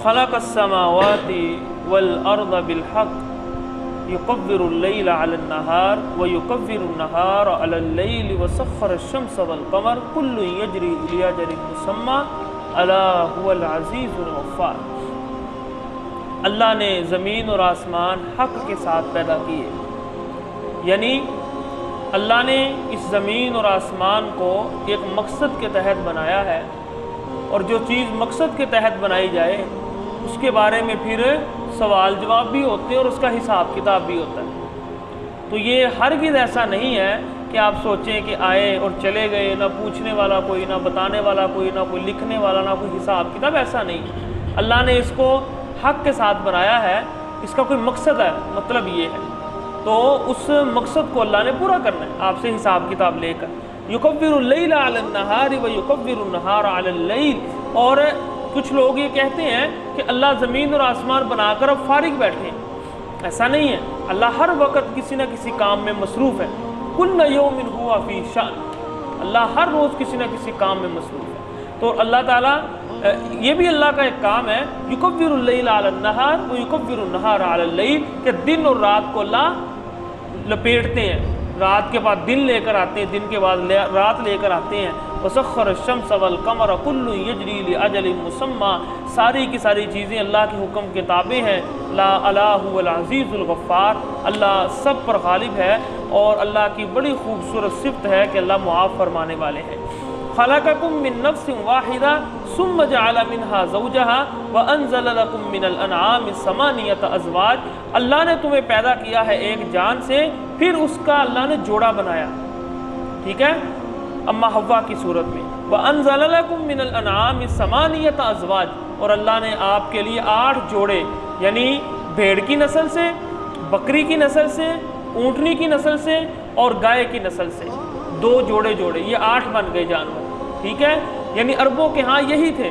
خلق السماوات والارض بالحق یکور اللیل علی النہار ویکور النہار علی اللیل وسخر الشمس والقمر کل یجری الی اجل مسمی الا هو العزیز الغفار۔ اللہ نے زمین اور آسمان حق کے ساتھ پیدا کیے، یعنی اللہ نے اس زمین اور آسمان کو ایک مقصد کے تحت بنایا ہے، اور جو چیز مقصد کے تحت بنائی جائے اس کے بارے میں پھر سوال جواب بھی ہوتے ہیں اور اس کا حساب کتاب بھی ہوتا ہے۔ تو یہ ہرگز ایسا نہیں ہے کہ آپ سوچیں کہ آئے اور چلے گئے، نہ پوچھنے والا کوئی، نہ بتانے والا کوئی، نہ کوئی لکھنے والا، نہ کوئی حساب کتاب، ایسا نہیں۔ اللہ نے اس کو حق کے ساتھ بنایا ہے، اس کا کوئی مقصد ہے، مطلب یہ ہے، تو اس مقصد کو اللہ نے پورا کرنا ہے آپ سے حساب کتاب لے کر۔ یکور اللیل علی النہار ویکور النہار علی اللیل، اور کچھ لوگ یہ کہتے ہیں کہ اللہ زمین اور آسمان بنا کر اب فارغ بیٹھے ہیں، ایسا نہیں ہے۔ اللہ ہر وقت کسی نہ کسی کام میں مصروف ہے، کل یوم ہوا فی شأن، اللہ ہر روز کسی نہ کسی کام میں مصروف ہے۔ تو اللہ تعالیٰ یہ بھی اللہ کا ایک کام ہے، یکور اللیل علی النہار ویکور النہار علی اللیل، کہ دن اور رات کو اللہ لپیٹتے ہیں، رات کے بعد دن لے کر آتے ہیں، دن کے بعد رات لے کر آتے ہیں۔ وسخر الشمس والقمر کل یجری لاجل مسمی، ساری کی ساری چیزیں اللہ کے حکم کے تابع ہیں۔ لا الا هو العزیز الغفار، اللہ سب پر غالب ہے، اور اللہ کی بڑی خوبصورت صفت ہے کہ اللہ معاف فرمانے والے ہیں۔ خلقکم من نفس واحدہ ثم جعل منها زوجها وانزل لکم من الانعام ثمانیۃ ازواج، اللہ نے تمہیں پیدا کیا ہے ایک جان سے، پھر اس کا اللہ نے جوڑا بنایا، ٹھیک ہے، اما حوا کی صورت میں۔ وانزل لکم من الانعام ثمانیۃ ازواج، اور اللہ نے آپ کے لیے 8 جوڑے، یعنی بھیڑ کی نسل سے، بکری کی نسل سے، اونٹنی کی نسل سے اور گائے کی نسل سے 2 جوڑے، یہ 8 بن گئے جانور، ٹھیک ہے، یعنی عربوں کے ہاں یہی تھے،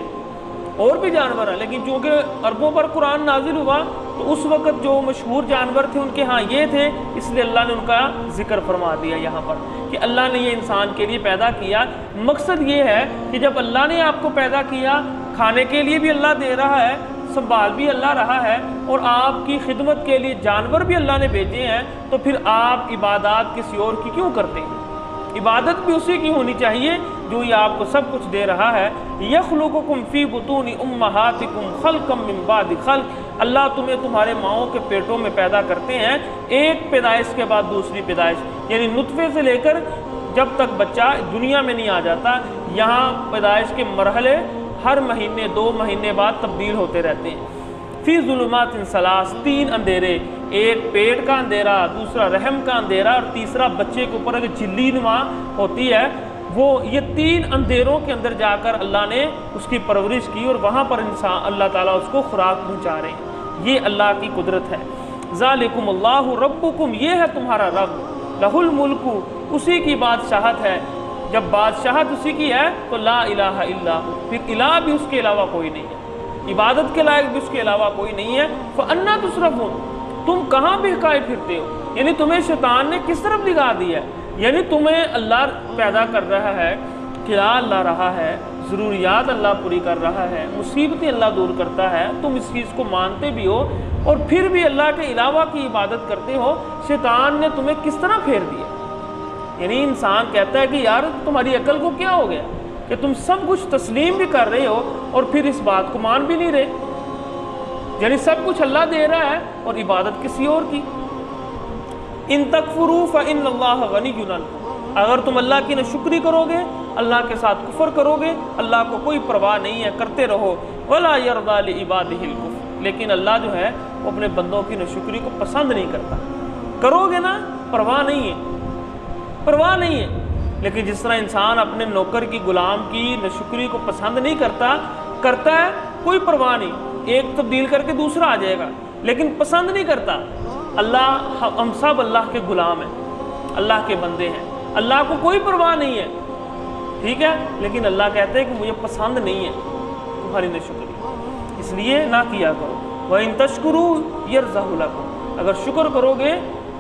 اور بھی جانور ہیں، لیکن چونکہ عربوں پر قرآن نازل ہوا تو اس وقت جو مشہور جانور تھے ان کے ہاں یہ تھے، اس لیے اللہ نے ان کا ذکر فرما دیا یہاں پر کہ اللہ نے یہ انسان کے لیے پیدا کیا۔ مقصد یہ ہے کہ جب اللہ نے آپ کو پیدا کیا، کھانے کے لیے بھی اللہ دے رہا ہے، سنبھال بھی اللہ رہا ہے، اور آپ کی خدمت کے لیے جانور بھی اللہ نے بھیجے ہیں، تو پھر آپ عبادات کسی اور کی کیوں کرتے ہیں؟ عبادت بھی اسی کی ہونی چاہیے جو یہ آپ کو سب کچھ دے رہا ہے۔ یخلقکم فی بطون امہاتکم خلقا من بعد خلق، اللہ تمہیں تمہارے ماؤں کے پیٹوں میں پیدا کرتے ہیں، ایک پیدائش کے بعد دوسری پیدائش، یعنی نطفے سے لے کر جب تک بچہ دنیا میں نہیں آ جاتا، یہاں پیدائش کے مرحلے ہر مہینے 2 مہینے بعد تبدیل ہوتے رہتے ہیں۔ فی ظلمات ثلاث، 3 اندھیرے، ایک پیٹ کا اندھیرا، دوسرا رحم کا اندھیرا، اور تیسرا بچے کے اوپر ایک جھلی نما ہوتی ہے، وہ یہ 3 اندھیروں کے اندر جا کر اللہ نے اس کی پرورش کی، اور وہاں پر انسان اللہ تعالیٰ اس کو خوراک پہنچا رہے ہیں۔ یہ اللہ کی قدرت ہے۔ ذالکم اللہ ربکم، یہ ہے تمہارا رب، لہ الملک، اسی کی بادشاہت ہے، جب بادشاہت اسی کی ہے تو لا الہ الا ہو، پھر الہ بھی اس کے علاوہ کوئی نہیں ہے، عبادت کے لائق بھی اس کے علاوہ کوئی نہیں ہے۔ فَأَنَّا تُصْرَفُونَ، تم کہاں بہکائے پھرتے ہو؟ یعنی تمہیں شیطان نے کس طرف نگاہ دی ہے؟ یعنی تمہیں اللہ پیدا کر رہا ہے، کھلا اللہ رہا ہے، ضروریات اللہ پوری کر رہا ہے، مصیبتیں اللہ دور کرتا ہے، تم اس چیز کو مانتے بھی ہو اور پھر بھی اللہ کے علاوہ کی عبادت کرتے ہو، شیطان نے تمہیں کس طرح پھیر دیا؟ یعنی انسان کہتا ہے کہ یار تمہاری عقل کو کیا ہو گیا کہ تم سب کچھ تسلیم بھی کر رہے ہو اور پھر اس بات کو مان بھی نہیں رہے، یعنی سب کچھ اللہ دے رہا ہے اور عبادت کسی اور کی۔ ان تکفروا فإن اللہ غنی عنکم، اگر تم اللہ کی ناشکری کرو گے، اللہ کے ساتھ کفر کرو گے، اللہ کو کوئی پرواہ نہیں ہے، کرتے رہو۔ ولا یرضی لعبادہ الکفر، لیکن اللہ جو ہے وہ اپنے بندوں کی ناشکری کو پسند نہیں کرتا۔ کرو گے نا، پرواہ نہیں ہے، پرواہ نہیں ہے، لیکن جس طرح انسان اپنے نوکر کی غلام کی ناشکری کو پسند نہیں کرتا ہے، کوئی پرواہ نہیں، ایک تبدیل کر کے دوسرا آ جائے گا، لیکن پسند نہیں کرتا۔ اللہ، ہم سب اللہ کے غلام ہیں، اللہ کے بندے ہیں، اللہ کو کوئی پرواہ نہیں ہے، ٹھیک ہے، لیکن اللہ کہتے ہیں کہ مجھے پسند نہیں ہے تمہاری ناشکری، اس لیے نہ کیا کرو۔ وَإِن تَشْكُرُوا يَرْضَهُ لَكُمْ، اگر شکر کرو گے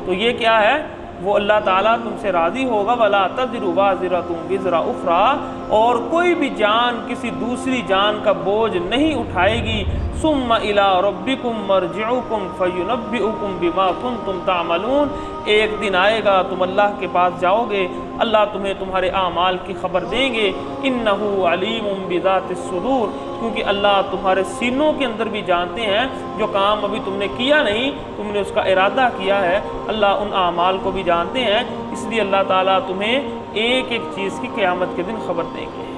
تو یہ کیا ہے، وہ اللہ تعالیٰ تم سے راضی ہوگا۔ وَلَا تَزِرُ وَازِرَةٌ وِزْرَ أُخْرَىٰ، اور کوئی بھی جان کسی دوسری جان کا بوجھ نہیں اٹھائے گی۔ ثم الی ربکم مرجعکم فینبئکم بما کنتم تعملون، ایک دن آئے گا تم اللہ کے پاس جاؤ گے، اللہ تمہیں تمہارے اعمال کی خبر دیں گے۔ انہ علیم بذات الصدور، کیونکہ اللہ تمہارے سینوں کے اندر بھی جانتے ہیں، جو کام ابھی تم نے کیا نہیں، تم نے اس کا ارادہ کیا ہے، اللہ ان اعمال کو بھی جانتے ہیں، اس لیے اللہ تعالیٰ تمہیں ایک ایک چیز کی قیامت کے دن خبر دیں گے۔